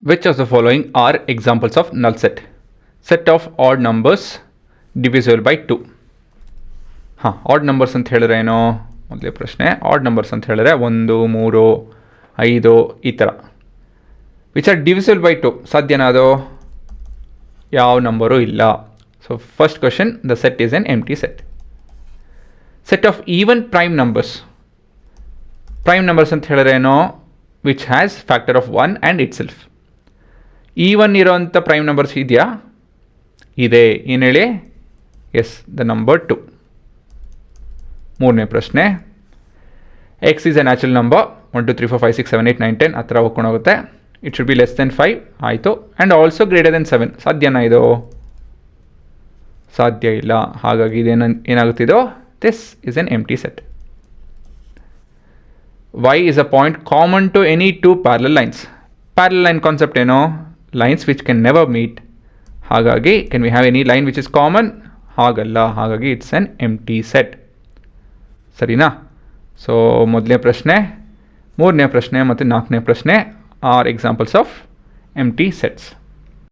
Which of the following are examples of null set? Set of odd numbers divisible by 2. Add numbers ಅಂತ ಹೇಳಿದ್ರೆ ಏನೋ ಮೊದಲೇ ಪ್ರಶ್ನೆ. Add numbers ಅಂತ ಹೇಳಿದ್ರೆ 1, 3, 5 ಈ ಥರ. ವಿಚ್ ಆರ್ ಡಿವಿಸಿಬಲ್ ಬೈ 2 ಸಾಧ್ಯನಾ ಅದು? ಯಾವ ನಂಬರು ಇಲ್ಲ. So first question, the set is an empty set. Set of even prime numbers. Prime numbers ಅಂತ ಹೇಳಿದ್ರೆ ಏನೋ which has factor of 1 and itself. Even ಇರೋಂಥ ಪ್ರೈಮ್ ನಂಬರ್ಸ್ ಇದೆಯಾ? ಇದೆ. ಏನು ಹೇಳಿ? Yes, the number 2. ಮೂರನೇ ಪ್ರಶ್ನೆ, x is a natural number. 1 2 3 4 5 6 7 8 9 10 ಆ ಥರ ಹೋಗ್ಕೊಂಡೋಗುತ್ತೆ. It should be less than 5 ಆಯಿತು. ಆ್ಯಂಡ್ ಆಲ್ಸೋ ಗ್ರೇಟರ್ ದೆನ್ 7 ಸಾಧ್ಯನಾ ಇದು? ಸಾಧ್ಯ ಇಲ್ಲ. ಹಾಗಾಗಿ ಏನಾಗುತ್ತಿದೋ this is an empty set. Why is a point common to any two parallel lines. Parallel line concept ಏನೋ? Lines which can never meet. ಹಾಗಾಗಿ can we have any line which is common? ಹಾಗಲ್ಲ. ಹಾಗಾಗಿ it's an empty set. ಸರಿನಾ? So ಮೊದಲನೇ ಪ್ರಶ್ನೆ, ಮೂರನೇ ಪ್ರಶ್ನೆ ಮತ್ತು ನಾಲ್ಕನೇ ಪ್ರಶ್ನೆ are examples of empty sets.